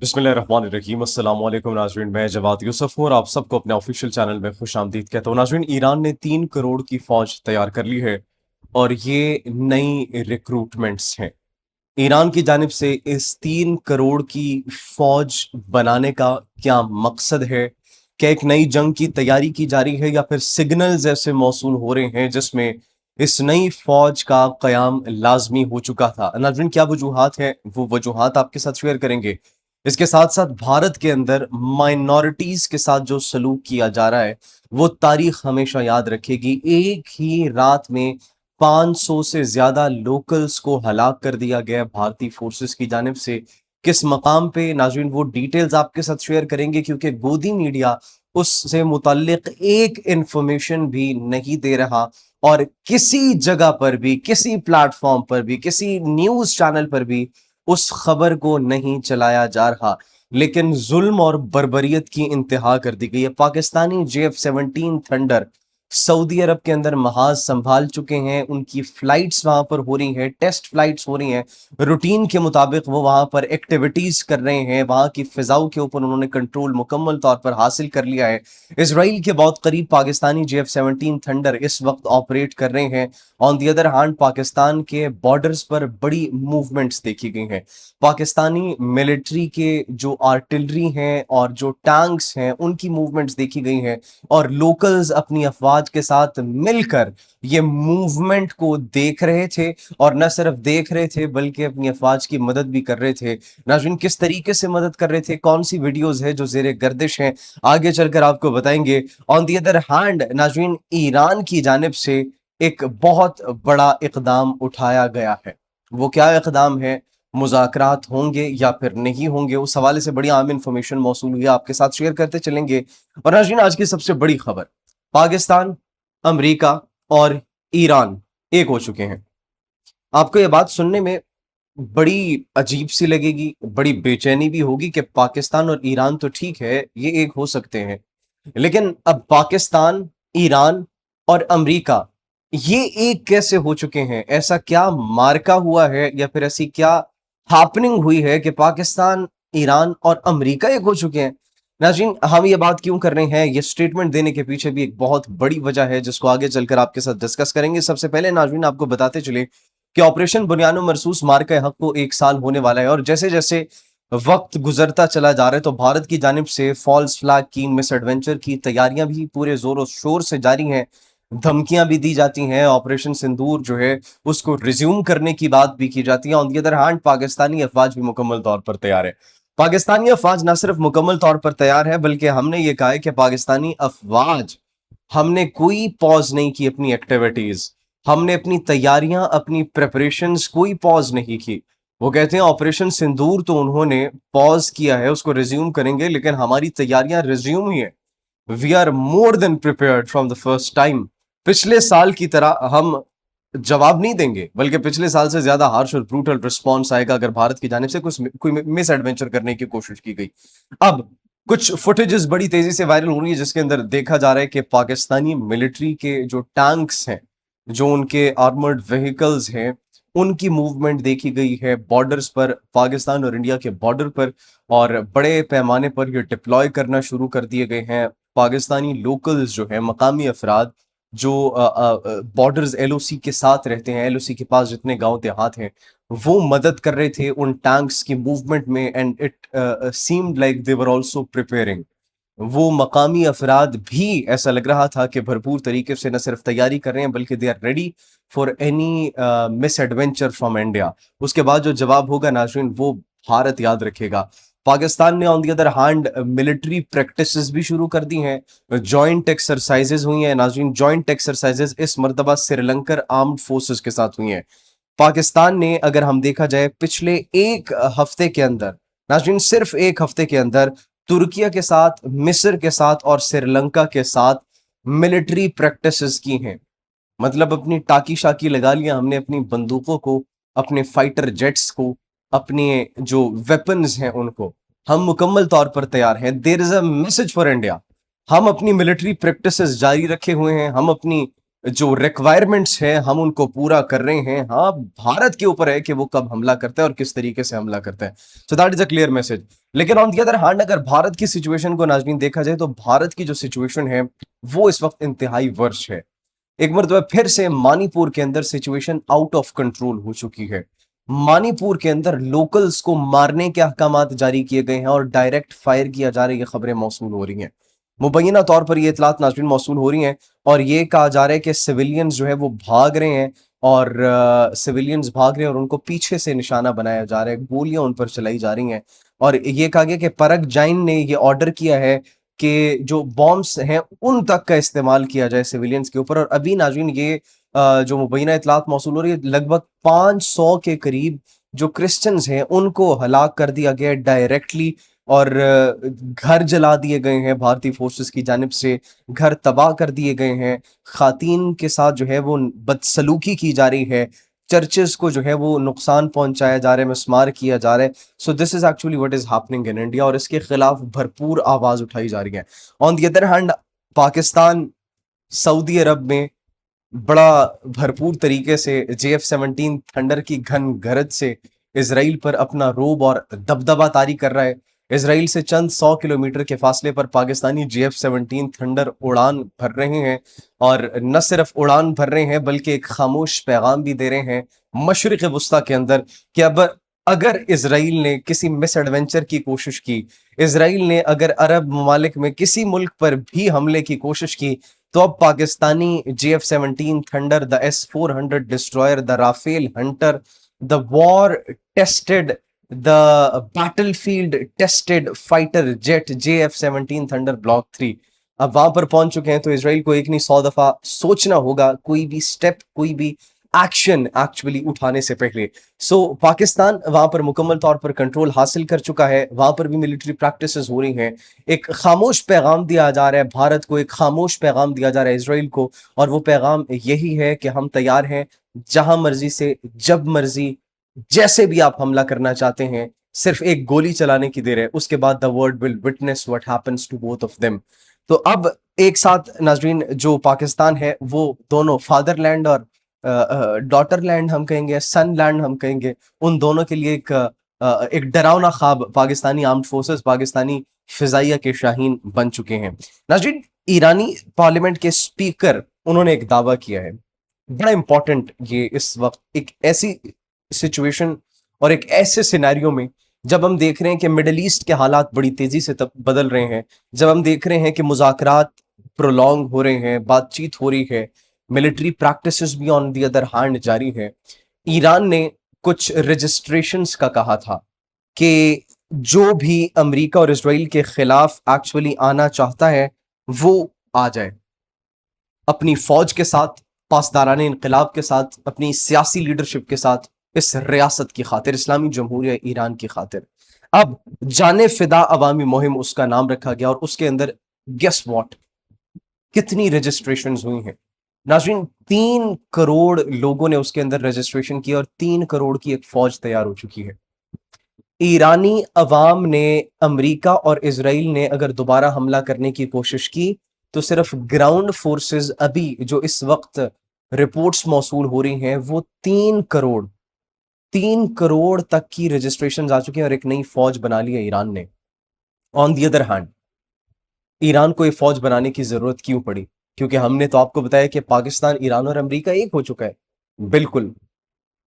बिस्मिल्लाहिर्रहमानिर्रहीम अस्सलाम वालेकुम नाज़रीन, मैं जवाद यूसुफ हूँ और आप सबको अपने ऑफिशियल चैनल में खुश आमदीद कहता हूँ। नाज़रीन, ईरान ने 3 करोड़ की फौज तैयार कर ली है और ये नई रिक्रूटमेंट्स हैं। ईरान की जानिब से इस 3 करोड़ की फौज बनाने का क्या मकसद है? क्या एक नई जंग की तैयारी की जा रही है या फिर सिग्नल्स ऐसे मौसूल हो रहे हैं जिसमें इस नई फौज का कयाम लाजमी हो चुका था? नाज़रीन, क्या वजूहात हैं, वो वजूहात आपके साथ शेयर करेंगे। इसके साथ साथ भारत के अंदर माइनॉरिटीज के साथ जो सलूक किया जा रहा है वो तारीख हमेशा याद रखेगी। एक ही रात में 500 से ज्यादा लोकल्स को हलाक कर दिया गया भारतीय फोर्सेस की जानिब से। किस मकाम पे, नाज़रीन, वो डिटेल्स आपके साथ शेयर करेंगे क्योंकि गोदी मीडिया उससे मुताल्लिक एक इंफॉर्मेशन भी नहीं दे रहा और किसी जगह पर भी, किसी प्लेटफॉर्म पर भी, किसी न्यूज चैनल पर भी उस खबर को नहीं चलाया जा रहा। लेकिन जुल्म और बर्बरियत की इंतहा कर दी गई है। पाकिस्तानी JF-17 थंडर सऊदी अरब के अंदर महाज संभाल चुके हैं। उनकी फ्लाइट्स वहां पर हो रही हैं, टेस्ट फ्लाइट्स हो रही हैं। रूटीन के मुताबिक वो वहां पर एक्टिविटीज कर रहे हैं। वहां की फिजाओं के ऊपर उन्होंने कंट्रोल मुकम्मल तौर पर हासिल कर लिया है। इसराइल के बहुत करीब पाकिस्तानी JF-17 थंडर इस वक्त ऑपरेट कर रहे हैं। On the other hand, Pakistan के बॉर्डर्स पर बड़ी मूवमेंट्स देखी गई हैं। पाकिस्तानी मिलिट्री के जो आर्टिलरी हैं और जो टैंक्स हैं उनकी मूवमेंट्स देखी गई हैं और लोकल्स अपनी अफवाज के साथ मिलकर ये मूवमेंट को देख रहे थे और न सिर्फ देख रहे थे बल्कि अपनी अफवाज की मदद भी कर रहे थे। नाज़रीन, किस तरीके से मदद कर रहे थे, कौन सी वीडियोस है जो जेर गर्दिश हैं, आगे चलकर आपको बताएंगे। ऑन दी अदर हैंड, नाज़रीन, ईरान की जानिब से एक बहुत बड़ा इकदाम उठाया गया है। वो क्या इकदाम है, मुज़ाकरात होंगे या फिर नहीं होंगे, उस हवाले से बड़ी अहम इंफॉर्मेशन मौसूल हुई है, आपके साथ शेयर करते चलेंगे। और नाज़रीन, आज की सबसे बड़ी खबर, पाकिस्तान, अमेरिका और ईरान एक हो चुके हैं। आपको ये बात सुनने में बड़ी अजीब सी लगेगी, बड़ी बेचैनी भी होगी कि पाकिस्तान और ईरान तो ठीक है, ये एक हो सकते हैं, लेकिन अब पाकिस्तान, ईरान और अमेरिका ये एक कैसे हो चुके हैं? ऐसा क्या मार्का हुआ है या फिर ऐसी क्या हैपनिंग हुई है कि पाकिस्तान, ईरान और अमेरिका एक हो चुके हैं? नाज़रीन, हम ये बात क्यों कर रहे हैं, ये स्टेटमेंट देने के पीछे भी एक बहुत बड़ी वजह है जिसको आगे चलकर आपके साथ डिस्कस करेंगे। सबसे पहले नाज़रीन, आपको बताते चले कि ऑपरेशन बुनियानो मरसूस मार्का हक को 1 साल होने वाला है और जैसे जैसे वक्त गुजरता चला जा रहा है तो भारत की जानिब से फॉल्स फ्लैग की, मिस एडवेंचर की तैयारियां भी पूरे जोरों शोर से जारी हैं। धमकियां भी दी जाती हैं, ऑपरेशन सिंदूर जो है उसको रिज्यूम करने की बात भी की जाती है। On the other hand, Pakistani अफवाज भी मुकम्मल तौर पर तैयार है। पाकिस्तानी अफवाज न सिर्फ मुकम्मल तौर पर तैयार है बल्कि हमने ये कहा है कि पाकिस्तानी अफवाज, हमने कोई पॉज नहीं की अपनी एक्टिविटीज, हमने अपनी तैयारियां, अपनी प्रिपरेशंस कोई पॉज नहीं की। वो कहते हैं ऑपरेशन सिंदूर तो उन्होंने पॉज किया है, उसको रिज्यूम करेंगे, लेकिन हमारी तैयारियां रिज्यूम ही है। We are more than prepared from the first time. पिछले साल की तरह हम जवाब नहीं देंगे बल्कि पिछले साल से ज्यादा हार्श और ब्रूटल रिस्पॉन्स आएगा अगर भारत की जानिब से कुछ कोई मिस एडवेंचर करने की कोशिश की गई। अब कुछ फुटेजेस बड़ी तेजी से वायरल हो रही है जिसके अंदर देखा जा रहा है कि पाकिस्तानी मिलिट्री के जो टैंक्स हैं, जो उनके आर्मर्ड व्हीकल्स हैं, उनकी मूवमेंट देखी गई है बॉर्डर्स पर, पाकिस्तान और इंडिया के बॉर्डर पर, और बड़े पैमाने पर ये डिप्लॉय करना शुरू कर दिए गए हैं। पाकिस्तानी लोकल्स जो है, मकामी अफराद जो बॉर्डर्स LOC के साथ रहते हैं, LOC के पास जितने गांव देहात हैं, वो मदद कर रहे थे उन टैंक्स की मूवमेंट में and it seemed like they were also preparing. वो मकामी अफराद भी ऐसा लग रहा था कि भरपूर तरीके से न सिर्फ तैयारी कर रहे हैं बल्कि they are ready for any misadventure from India. उसके बाद जो जवाब होगा नाज़रीन, वो भारत याद रखेगा। पाकिस्तान ने on the other hand military practices भी शुरू कर दी हैं, जॉइंट एक्सरसाइजेज हुई हैं। नाज़रीन, जॉइंट एक्सरसाइजेज इस मरतबा श्रीलंकर आर्म्ड फोर्सेस के साथ हुई हैं। पाकिस्तान ने, अगर हम देखा जाए, पिछले एक हफ्ते के अंदर, नाज़रीन सिर्फ एक हफ्ते के अंदर, तुर्किया के साथ, मिस्र के साथ और श्रीलंका के साथ मिलिट्री प्रैक्टिसेस की हैं। मतलब अपनी टाकी शाकी लगा लिया हमने, अपनी बंदूकों को, अपने फाइटर जेट्स को, अपने जो वेपन्स हैं उनको, हम मुकम्मल तौर पर तैयार हैं। There is a message for India. हम अपनी मिलिट्री प्रैक्टिसेस जारी रखे हुए हैं, हम अपनी जो रिक्वायरमेंट्स हैं हम उनको पूरा कर रहे हैं। हाँ, भारत के ऊपर है कि वो कब हमला करता है और किस तरीके से हमला करता है। So that is a clear message. लेकिन ऑन द अदर हैंड अगर भारत की सिचुएशन को नाज़रीन देखा जाए तो भारत की जो सिचुएशन है वो इस वक्त इंतहाई वर्ष है। एक मरतबा फिर से मणिपुर के अंदर सिचुएशन आउट ऑफ कंट्रोल हो चुकी है। मणिपुर के अंदर लोकल्स को मारने के अहकामात जारी किए गए हैं और डायरेक्ट फायर किया जा रही है, खबरें मौसूल हो रही हैं। मुबैना तौर पर ये इतलात नाज़रीन मौसूल हो रही हैं और ये कहा जा रहा है कि सिविलियंस जो है वो भाग रहे हैं और सिविलियंस भाग रहे हैं और उनको पीछे से निशाना बनाया जा रहा है, गोलियां उन पर चलाई जा रही हैं। और ये कहा गया कि परक जाइन ने ये ऑर्डर किया है कि जो बॉम्ब्स हैं उन तक का इस्तेमाल किया जाए सिविलियंस के ऊपर। और अभी नाज़रीन ये जो मुबैना इतलात मौसूल हो रही है, लगभग 500 के करीब जो क्रिश्चियंस हैं उनको हलाक कर दिया गया है डायरेक्टली। और घर जला दिए गए हैं भारतीय फोर्सेस की जानिब से, घर तबाह कर दिए गए हैं, खातीन के साथ जो है वो बदसलूकी की जा रही है, चर्चेस को जो है वो नुकसान पहुंचाया जा रहा है, मिसमार किया जा रहा है। So this is actually what is happening in India और इसके खिलाफ भरपूर आवाज उठाई जा रही है। On the other hand Pakistan Saudi Arab में बड़ा भरपूर तरीके से JF-17 थंडर की घन गरज से इसराइल पर अपना रोब और दबदबा तारी कर रहा है। इसराइल से चंद 100 किलोमीटर के फासले पर पाकिस्तानी JF-17 थंडर उड़ान भर रहे हैं और न सिर्फ उड़ान भर रहे हैं बल्कि एक खामोश पैगाम भी दे रहे हैं मशरिक वस्ता के अंदर कि अब अगर इसराइल ने किसी मिस एडवेंचर की कोशिश की, इसराइल ने अगर अरब ममालिक में किसी मुल्क पर भी हमले की कोशिश की, तो अब Pakistani JF-17 thunder, the S-400 destroyer, the Rafale hunter, the war tested, the battlefield tested fighter jet JF-17 thunder block 3 अब वहां पर पहुंच चुके हैं। तो इसराइल को एक नहीं 100 दफा सोचना होगा कोई भी स्टेप, कोई भी एक्शन एक्चुअली उठाने से पहले। सो पाकिस्तान वहां पर मुकम्मल तौर पर कंट्रोल हासिल कर चुका है, वहां पर भी मिलिट्री प्रैक्टिसेस हो रही हैं। एक खामोश पैगाम दिया जा रहा है भारत को, एक खामोश पैगाम दिया जा रहा है इसराइल को, और वो पैगाम यही है कि हम तैयार हैं जहां मर्जी से, जब मर्जी, जैसे भी आप हमला करना चाहते हैं, सिर्फ एक गोली चलाने की देर है, उसके बाद the world will witness what happens to both of them. तो अब एक साथ नाजरीन जो पाकिस्तान है वो दोनों फादरलैंड और डॉटरलैंड हम कहेंगे, सनलैंड हम कहेंगे, उन दोनों के लिए एक डरावना ख्वाब पाकिस्तानी आर्म्ड फोर्सेस, पाकिस्तानी फिजाइया के शाहीन बन चुके हैं। नाजरीन ईरानी पार्लियामेंट के स्पीकर उन्होंने एक दावा किया है बड़ा इंपॉर्टेंट, ये इस वक्त एक ऐसी सिचुएशन और एक ऐसे सिनेरियो में जब हम देख रहे हैं कि मिडल ईस्ट के हालात बड़ी तेजी से तब बदल रहे हैं, जब हम देख रहे हैं कि मुज़ाकरात प्रोलॉन्ग हो रहे हैं, बातचीत हो रही है, मिलिट्री प्रैक्टिसेस भी ऑन दी अदर हैंड जारी है। ईरान ने कुछ रजिस्ट्रेशंस का कहा था कि जो भी अमेरिका और इसराइल के खिलाफ एक्चुअली आना चाहता है वो आ जाए, अपनी फौज के साथ, पासदारान इनकलाब के साथ, अपनी सियासी लीडरशिप के साथ, इस रियासत की खातिर, इस्लामी जमहूरिया ईरान की खातिर। अब जाने फिदा अवामी मुहिम उसका नाम रखा गया और उसके अंदर गेस व्हाट, कितनी रजिस्ट्रेशंस हुई हैं नाज़रीन? 3 करोड़ लोगों ने उसके अंदर रजिस्ट्रेशन किया और 3 करोड़ की एक फौज तैयार हो चुकी है। ईरानी अवाम ने, अमेरिका और इसराइल ने अगर दोबारा हमला करने की कोशिश की तो सिर्फ ग्राउंड फोर्सेस अभी जो इस वक्त रिपोर्ट्स मौसूल हो रही हैं वो 3 करोड़ तक की रजिस्ट्रेशन आ चुकी हैं और एक नई फौज बना ली है ईरान ने। On the other hand Iran को ये फौज बनाने की जरूरत क्यों पड़ी? क्योंकि हमने तो आपको बताया कि पाकिस्तान, ईरान और अमेरिका एक हो चुका है। बिल्कुल,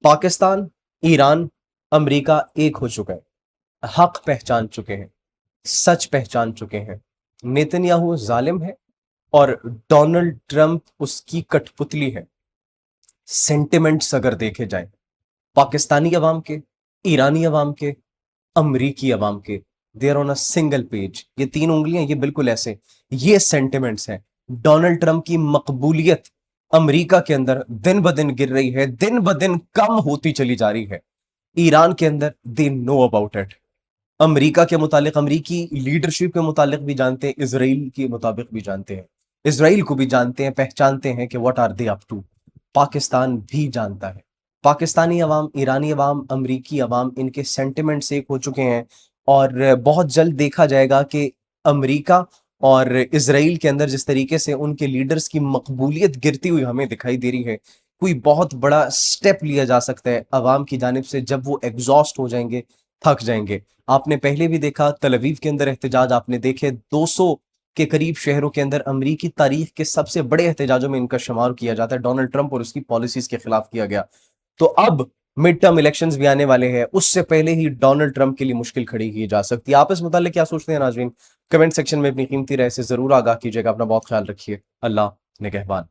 पाकिस्तान, ईरान, अमेरिका एक हो चुका है, हक पहचान चुके हैं, सच पहचान चुके हैं। नेतन्याहू जालिम है और डोनाल्ड ट्रंप उसकी कठपुतली है। सेंटिमेंट्स अगर देखे जाए पाकिस्तानी अवाम के, ईरानी अवाम के, अमरीकी अवाम के, they are on a single page. ये 3 उंगलियां, ये बिल्कुल ऐसे, ये सेंटिमेंट्स हैं। डोनाल्ड ट्रंप की मकबूलियत अमेरिका के अंदर दिन ब दिन गिर रही है, दिन ब दिन कम होती चली जा रही है। ईरान के अंदर they know about it. America के मुतालिक, अमरीकी लीडरशिप के मुतालिक भी जानते हैं, इसराइल के मुताबिक भी जानते हैं, इसराइल को भी जानते हैं, पहचानते हैं कि what are they up to. Pakistan भी जानता है। पाकिस्तानी अवाम, ईरानी अवाम, अमरीकी अवाम, इनके सेंटिमेंट्स एक हो चुके हैं और बहुत जल्द देखा जाएगा कि अमरीका और इसराइल के अंदर जिस तरीके से उनके लीडर्स की मकबूलियत गिरती हुई हमें दिखाई दे रही है, कोई बहुत बड़ा स्टेप लिया जा सकता है अवाम की जानिब से जब वो एग्जॉस्ट हो जाएंगे, थक जाएंगे। आपने पहले भी देखा तल अवीव के अंदर एहतजाज, आपने देखे 200 के करीब शहरों के अंदर अमरीकी तारीख के सबसे बड़े एहतजाजों में इनका शुमार किया जाता है, डोनाल्ड ट्रंप और उसकी पॉलिसीज के खिलाफ किया गया। तो अब मिड टर्म इलेक्शंस भी आने वाले हैं, उससे पहले ही डोनाल्ड ट्रंप के लिए मुश्किल खड़ी की जा सकती है। आप इस मुताल्लिक क्या सोचते हैं नाजरीन? कमेंट सेक्शन में अपनी कीमती राय से जरूर आगाह कीजिएगा। अपना बहुत ख्याल रखिए। अल्लाह निगहबान।